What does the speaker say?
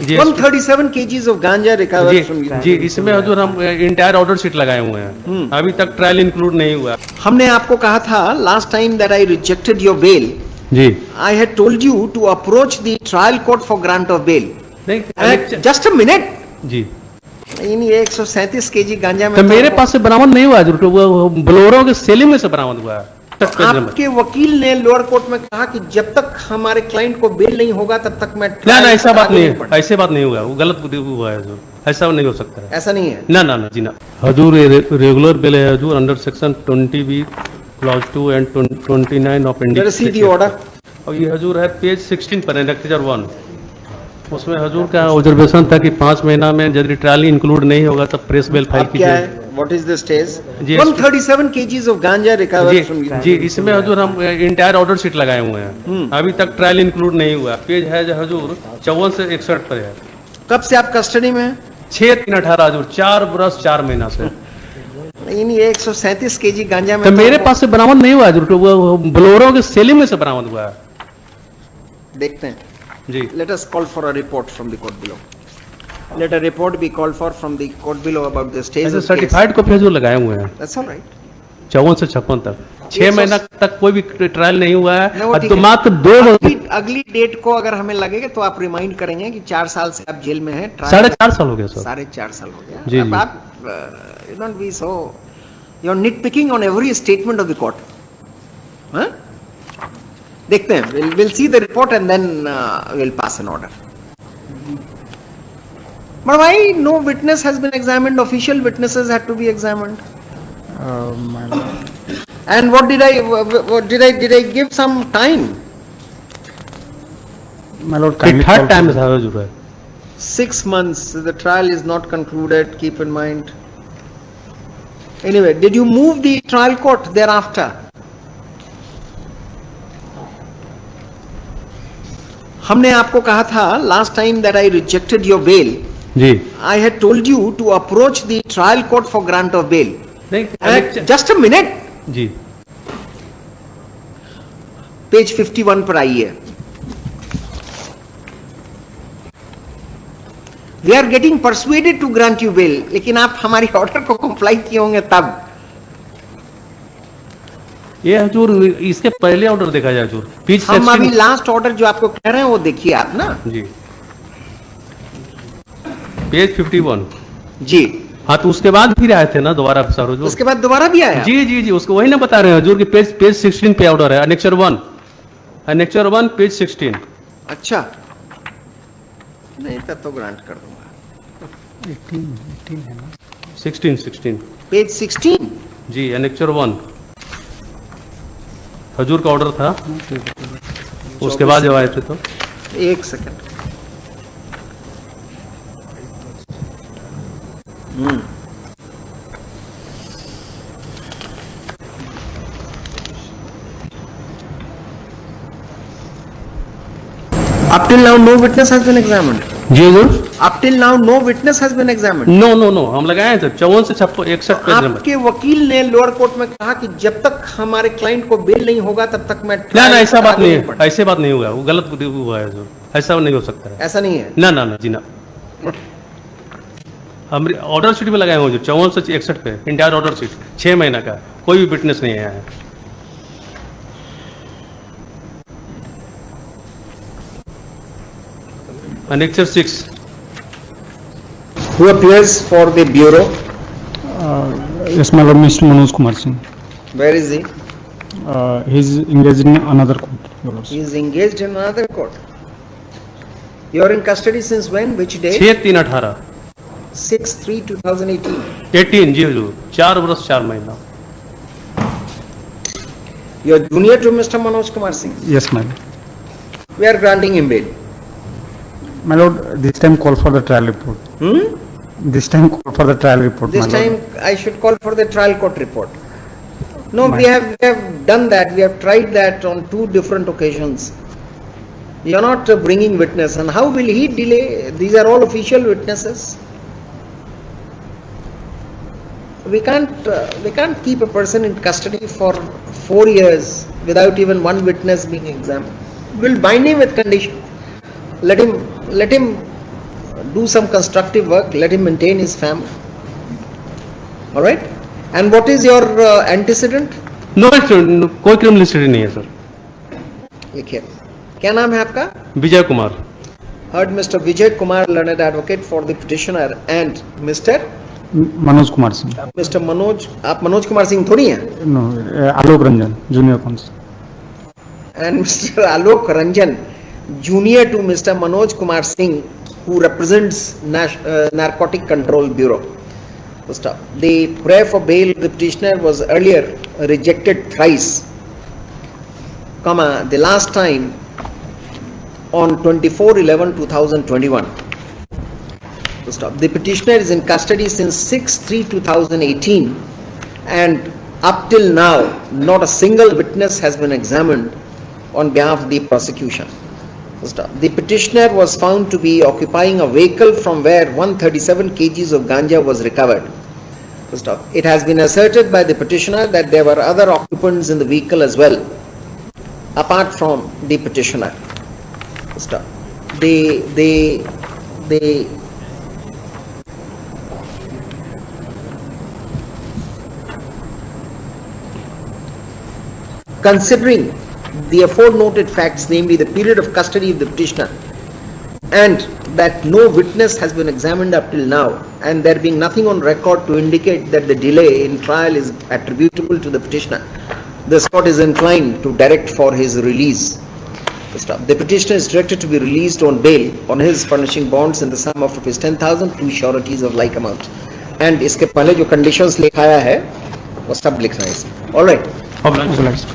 Ji 137 kgs of ganja recovered from you. जी इसमें हजूर हम entire order sheet लगाए हुए हैं, अभी तक ट्रायल इंक्लूड नहीं हुआ। हमने आपको कहा था last time that I rejected your bail, जी I had told you to approach the trial court for grant of bail. नहीं जस्ट अ मिनट, जी इन 137 kg गांजा में तो मेरे पास से बरामद नहीं हुआ है, वो बोलेरो के सेलिंग में से बरामद हुआ है। आपके वकील ने लोअर कोर्ट में कहा कि जब तक हमारे क्लाइंट को बेल नहीं होगा तब तक मैं ना ऐसा बात नहीं है, ऐसे बात नहीं हुआ, वो गलत हुआ है हजूर, ऐसा नहीं हो सकता है, ऐसा नहीं है। ना जी ना हजूर, रेगुलर बिल है हजूर under section 20B clause 2 and 29 of India. See the order, और ये हजूर है पेज 16 पर लेक्चर 1, उसमें हजूर का ऑब्जर्वेशन था कि 5 महीना में यदि ट्रायल इंक्लूड नहीं होगा तब प्रेस बेल फाइल कीजिए। What is the stage? 137 kgs of ganja recovered from you. जी इसमें हजूर हम इंटायर ऑर्डर शीट लगाए हुए हैं, अभी तक ट्रायल इंक्लूड नहीं हुआ। पेज है जो हजूर 54 से 61 पर है। कब से आप कस्टडी में हैं? 6/3/18 हजूर, 4 बरस 4 महीना से। इन 137 kg गांजा में तो मेरे पास से बरामद नहीं हुआ हजूर, वो बोलेरो के सेलिंग में से बरामद हुआ है। देखते हैं जी। Let us call for a report from the court below. Let a report be called for from the court below about the stage of case. Certified copy हजूर लगाए हुए हैं। That's all right. 54 से 56 तक 6 महीना तक कोई भी ट्रायल नहीं हुआ है, ठीक तो है। मात्र 2 अगली डेट को अगर हमें लगेगा तो आप रिमाइंड करेंगे कि 4 साल से आप जेल में हैं। 4.5 साल हो गया सर। 4.5 साल हो गया। जी, अब जी। आप you don't be so you're nitpicking on every statement of the court. हाँ? देखते हैं, we'll see the report and then we'll pass an order. But why no witness has been examined? Official witnesses had to be examined. My lord. And what did I give some time? My lord, third kindly call time for- था हजूर है। 6 months. The trial is not concluded. Keep in mind. Anyway, did you move the trial court thereafter? हमने आपको कहा था last time that I rejected your bail. Ji I had told you to approach the trial court for grant of bail. नहीं Just a minute. Ji Page 51 पर आइए। We are getting persuaded to grant you bail. लेकिन आप हमारी order को comply किए होंगे तब। ये हजूर इसके पहले ऑर्डर देखा जाए हजूर, पेज हम अभी 16 लास्ट ऑर्डर जो आपको कह रहे हैं वो देखिए आप ना। जी पेज 51। जी हाँ तो उसके बाद फिर आए थे ना दोबारा सर हजूर। उसके बाद दोबारा भी आया। जी उसको वही ना बता रहे हैं हजूर कि पेज 16 पे ऑर्डर है, अनेक्चर 1 पेज 16। अच्छा, नहीं तब तो ग्रांट कर दूंगा। 18 है ना? 16 पेज 16। जी अनेक्चर 1 हजूर का ऑर्डर था, उसके बाद जब आए थे तो। एक second. Up till now, no witness has been examined. जी हजूर। Up till now, no witness has been examined. No हम लगाए थे 54 से 61 पेज नंबर। आपके वकील ने लोअर कोर्ट में कहा कि जब तक हमारे क्लाइंट को बेल नहीं होगा तब तक मैं ना ऐसा बात नहीं है, ऐसे बात नहीं हुआ, वो गलत हुआ है हजूर, ऐसा नहीं हो सकता है। ऐसा नहीं है। ना जी ना हम ऑर्डर शीट में लगाए हुए 54 से 61 पे इंटायर ऑर्डर शीट 6 महीना का, कोई भी विटनेस नहीं आया है। Annexure 6 Who appears for the bureau? Yes, my lord, Mr. Manoj Kumar Singh. Where is he? He is engaged in another court. Your Lordship. He is engaged in another court. You are in custody since when? Which day? 6/3/18 6/3/2018. 18 जी हजूर, 4 बरस 4 महीना। You are junior to Mr. Manoj Kumar Singh. Yes, my lord. We are granting him bail. My lord, this time call for the trial report. This time call for the trial report. This my time lord. I should call for the trial court report. No, My- we have done that. We have tried that on 2 different occasions. You are not bringing witness, and how will he delay? These are all official witnesses. We can't keep a person in custody for 4 years without even one witness being examined. We'll bind him with condition. Let him do some constructive work, let him maintain his family. All right? And what is your antecedent? No, कोई criminal history नहीं है sir. लिखिए. क्या नाम है आपका? Vijay Kumar. Heard Mr. Vijay Kumar, learned advocate for the petitioner, and Mr. Manoj Kumar Singh. Mr. Manoj. आप मनोज कुमार सिंह थोड़ी हैं? No, Alok Ranjan, junior counsel. And Mr. Alok Ranjan, junior to Mr. Manoj Kumar Singh, who represents Narcotic Control Bureau. First up, the prayer for bail of the petitioner was earlier rejected thrice, the last time on 24/11/2021. First up, the petitioner is in custody since 6/3/2018, and up till now not a single witness has been examined on behalf of the prosecution. First up, the petitioner was found to be occupying a vehicle from where 137 kgs of ganja was recovered. First up, it has been asserted by the petitioner that there were other occupants in the vehicle as well, apart from the petitioner. First up, considering the aforementioned facts, namely the period of custody of the petitioner, and that no witness has been examined up till now, and there being nothing on record to indicate that the delay in trial is attributable to the petitioner, this court is inclined to direct for his release. The petitioner is directed to be released on bail on his furnishing bonds in the sum of rupees 10,000, two sureties of like amount. And इसके पहले जो conditions लिखाया है वो सब लिखना है इसमें. All right. Obliged.